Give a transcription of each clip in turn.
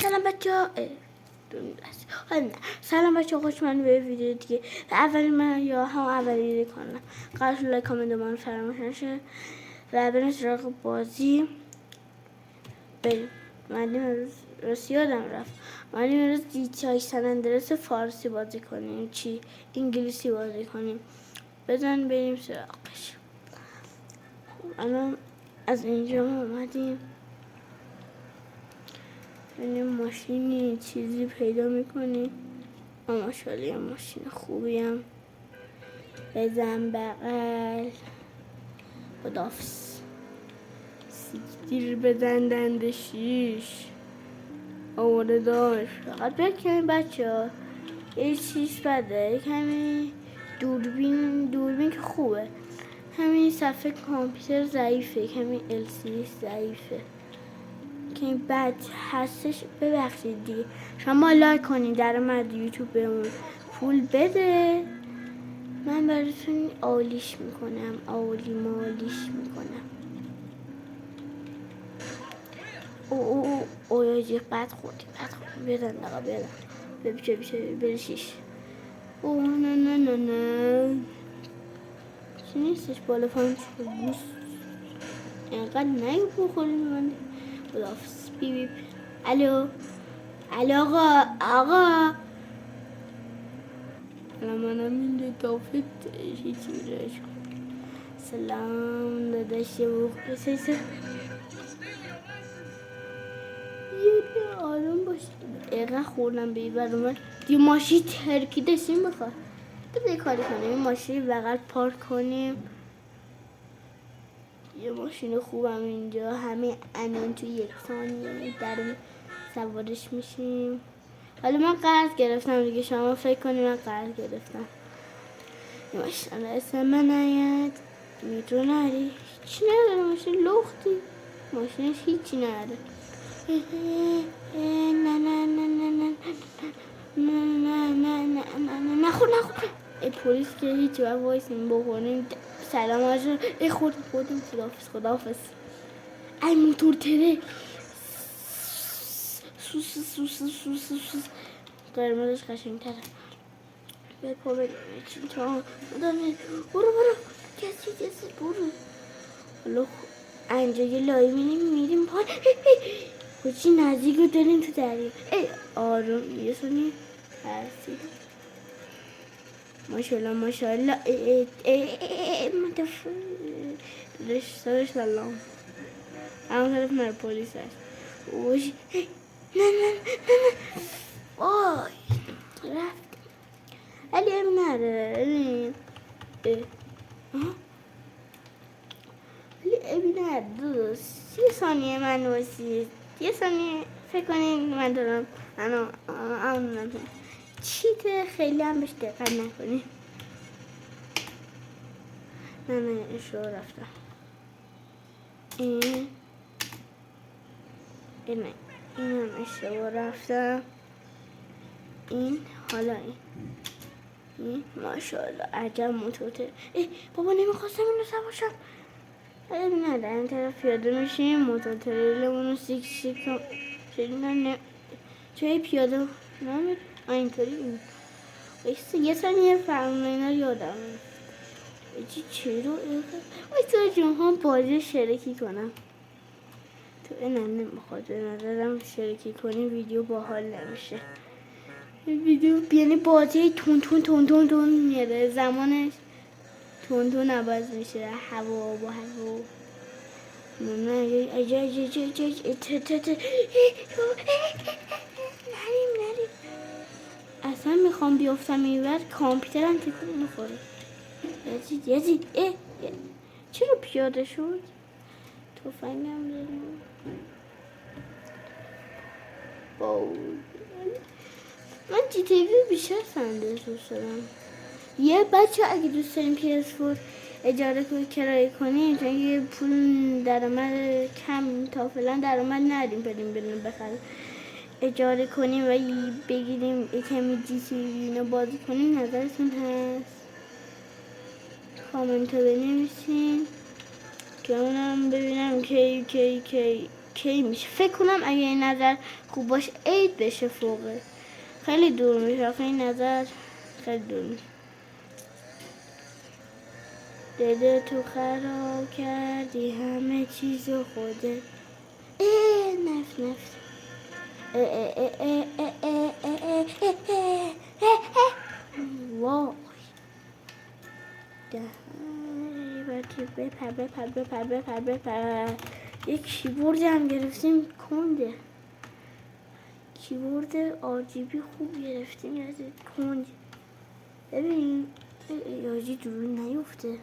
سلام بچه سلام بچه خوش من به ویدیو دیگه و اولین من یا هم اولی کانال قرار شد لایک کامنت من فراموش نشه و بریم سراغ بازی. بریم. من امروز یادم رفت امروز GTA سن اندرس فارسی بازی کنیم چی انگلیسی بازی کنیم. بزن بریم سراغش. الان از اینجا اومدیم یه ماشینی چیزی پیدا میکنی. ماشاءالله یه ماشین خوبی هم. بزن بغل. خداحافظ. سیکتیر بزن دنده شیش آورده داشت. فقط بکنیم بچه ها یه چیز بده کمی دوربین که خوبه. همین صفحه کامپیوتر ضعیفه کمی LCD ضعیفه که بد هستش. ببخشید دیگه شما لایک کنید درآمد یوتیوب بهمون پول بده. من براتون عالیش میکنم عالی مالیش میکنم. او یه بد خوردی بزن دقا بزن بشه برشیش. او نه چی نیستش بالا پایین بوس اینقدر نگو بخوریم من. خداحافظ. بیب الو آقا منم این دافت هیچی میرش. سلام داداش بخصیصه یه آرام باش. اینقدر خوردم به برامن دیگه ماشین ترکی داشتیم بخواه بده کاری کنیم. این ماشین بغل پارک کنیم. یه ماشین خوبم اینجا همه الان تو یک ثانیه درم سوارش میشیم. حالا من قرض گرفتم دیگه شما فکر کنید من قرض گرفتم. ماشین اسم من نیاد میتونه نری هیچی نداره. ماشین لختی ماشینش هیچی نداره. نه نخور ای پلیس که هیچی باید وایسیم بخوریم. سلام آجا ای خوردیم. خداحافظ. ای موتور تره سوس قرمزش قشنگ تره. به پا بریم چین تا برو کسی برو. حالا اینجا یه لایه میریم پا خوچی نزدیک رو داریم تو دریا. ای آروم یه سونی هرسی ماشاءالله داداش سلام. همون طرف مر پلیس هست. اوش نه وای رفت علی نره علی نره دوست 30 ثانیه من واسید 10 ثانیه فکر کنید من دارم اونم چیت خیلی هم بهش دقت نکنی. نه اشو رفتم. این هم اشتباه رفتم. این حالا این ماشاءالله عجب موتوره. بابا نمیخواستم اینو سواشم. نه در این طرف پیاده میشیم موتور تریلمونو سیک نه چه پیاده نمید اینطوری این یه ثانیه فرمونه اینا یادم چی رو تو جمعه بازی شرکی کنم تو این نمیخواد به نظرم شرکی کنی ویدیو باحال نمیشه. ویدیو یعنی بازی تون میره زمانش تون عوض میشه. هوا نه نریم اصلا میخوام بیافتم اینور کامپیوترم تکون میخوره. یزید چرا پیاده شد؟ تفنگم داریم. من GTA بیشتر سنده دوست دارم. یه بچه اگه دوست داریم PS4 اجاره کرایه کنیم چون یه پول درآمد کم تا فعلا درآمد نداریم بریم بخریم اجاره کنیم و بگیریم کمی GTA اینو بازی کنیم. نظرتون هست؟ کامنت رو بنویسین که اونم ببینم کی کی میشه؟ فکر کنم اگه این نظر خوب باشه عید بشه فوقه. خیلی دور میشه آخه این نظر، خیلی دور میشه. دل تو خراب کردی همه چیزو خوده. نفت وای بپر. یک کیبورد هم گرفتیم کنده، کیبورد RGB خوب گرفتیم از کنده. ببین یاجی دورون نیفته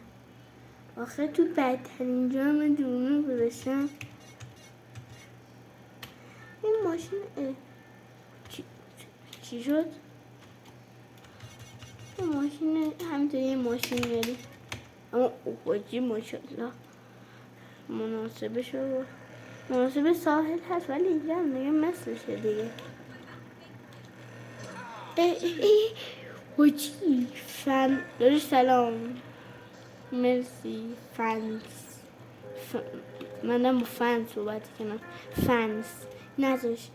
آخه، تو بدترین جا من دورون گذاشتم. این ماشین چی شد؟ این ماشین همینطوری یه ماشین میاری، اما اوجی ماشالله مناسبه شد، مناسب ساحل هست ولی اینجا هم دیگه مثلشه دیگه. اوجی فن داری سلام مرسی فنس منم با فن صحبت کنم. فنس نذاش،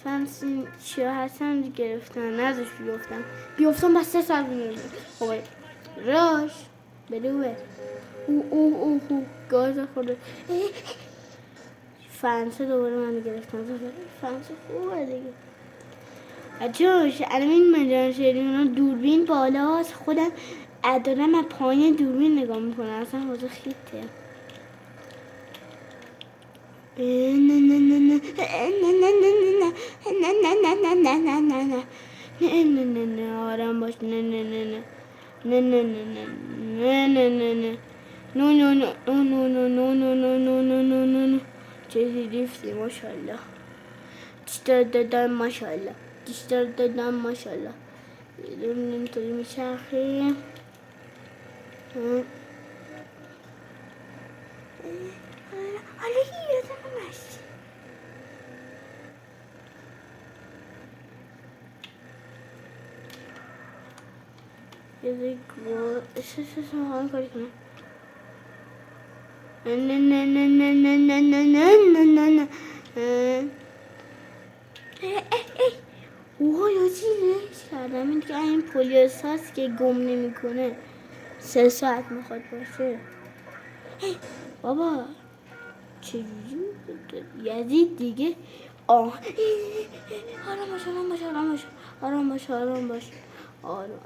فنس این چیا هستن گرفتن نذاش بیفتم بس 3 سال میمونه. خب راش بدوه او گاز خورده. فنس دوباره من گرفتم. فنس خوبه دیگه. اچوش الان این مجان شیرین دوربین بالاست، خودم دارم از پایین دوربین نگاه میکنم، اصلا حوضه خیته. نه آرام باش. نه چه دیفتی ماشالله، دیشتر دادم ماشالله، دیشتر دادم ماشالله. اینطوری میچرخیم. حالا یادم نشد یه ها کاری کنم. نه اوه یاجی ریش کردم. این که این پولیس هست که گم نمی کنه 3 ساعت میخواد باشه. بابا چجوری یزید دیگه.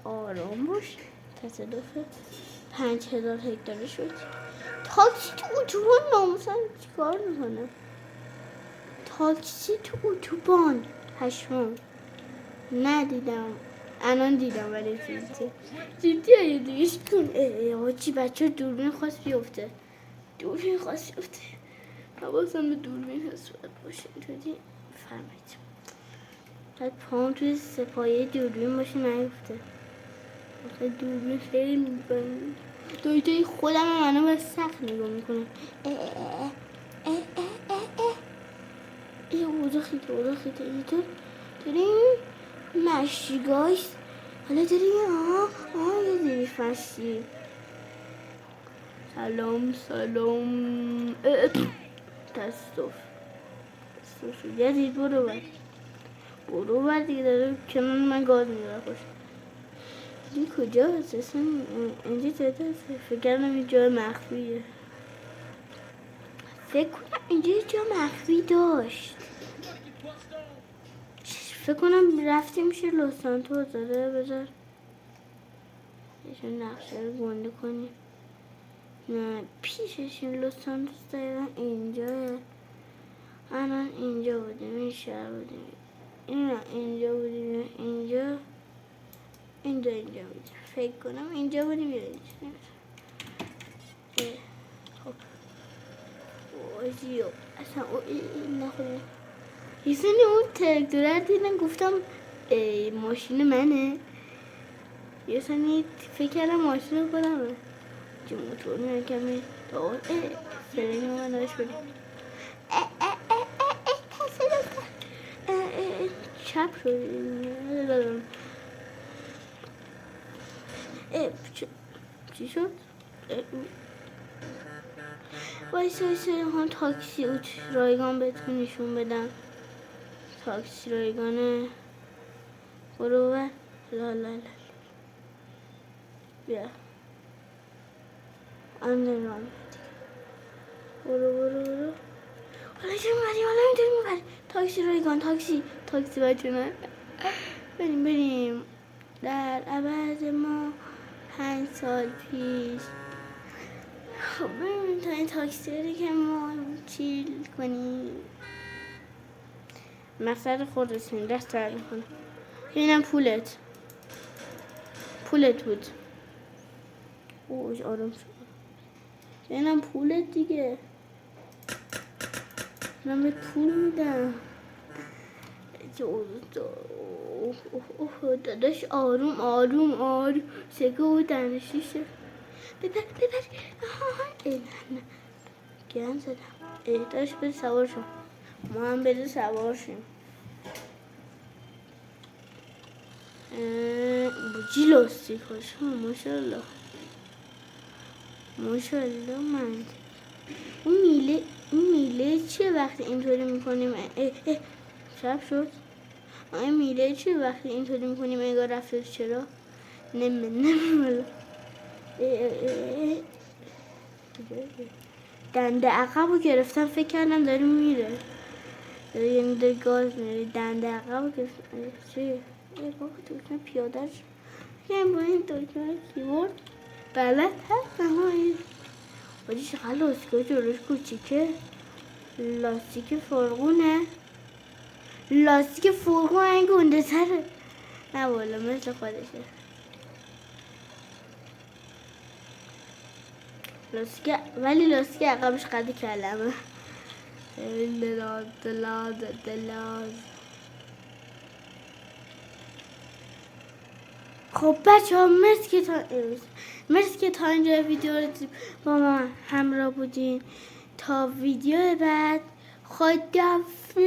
آرام باش. تصادف 5000 هکتاری شد. تاکسی تو اتوبان ناموسن چیکار میکنه؟ تاکسی تو اتوبان پشمام ندیدم، الان دیدم ولی جدی یه دیگهش کن. آجی بچه دوربین خواست بیفته، حواسم به دوربین هست باید باشه. اینطوری فرمایید باید پام توی سپایه دوربین باشه نیفته. آخه دوربین خیلی میکنه دویتای خودم منو به سخت نگاه میکنه. اوضاع خیته اینطور داریم مشیگاش. حالا داریم یه دیگه فشی. سلام تصف یزید برو بر دیگه داره کنون من گاز میداره خوش. این کجا هست اصلا؟ اینجا جده هست. فکر کردم این جای مخفیه. فکر کنم اینجا جا مخفی داشت. فکر کنم رفتیم میشه لس سانتوس داره. بذار ایشون نقشه رو گنده کنیم. نه پیشش این لس سانتوس دقیقا اینجاه. الان اینجا بودیم، این شهر بودیم، اینجا بودیم، اینجا بودیم. فکر کنم اینجا بودیم یا اینجا. خب اوزیو اصلا نخواه یه سنی اون ترکتوره دیدن گفتم ماشین منه. یه سنی فکر کردم ماشین خودمه. جو موتور میان کمی دار فرین من داشت بدیم. چپ شد. چی شد؟ وایسا هم تاکسی رایگان بهتون نشون بدم. تاکسی رایگانه برو بر لا بیا اندر رام برو حالا میتونیم تاکسی رایگان تاکسی بچونه بریم در عوض ما 5 سال پیش. خب بریم تا این تاکسی رو که ما چیل کنیم. مقصد خود رسیم دست درد میکنه. اینم پولت بود. اوش آروم شد. اینم پولت دیگه. من به پول میدم. داداش آروم سگه و دنشیشه. ببر گن زدم. داشت بده سوار شم. ما هم بده سوار شیم. بوجی لاستیک هاش. ماشالله من اون میله چیه وقتی اینطوری میکنیم؟ شب شد. این میله چیه وقتی اینطوری میکنیم انگار رفته؟ چرا؟ نمیدونم. دنده عقب رو گرفتم فکر کردم داره میره. یعنی داره گاز میره. دنده عقب رو گرفتم. چیه؟ بابا دکتر پیاده شد. یعنی با این دکتر کیبورد بلد هست نمایی. باید چقدر لاستیکه جلوش کوچیکه. لاستیک فرقونه این گنده تره. نه والا مثل خودشه. ولی لاستیک عقبش قد کلمه. دلاز. خب بچه ها مرسی که تا اینجا ویدیو رو با ما همراه بودین. تا ویدیو بعد خداحافظ.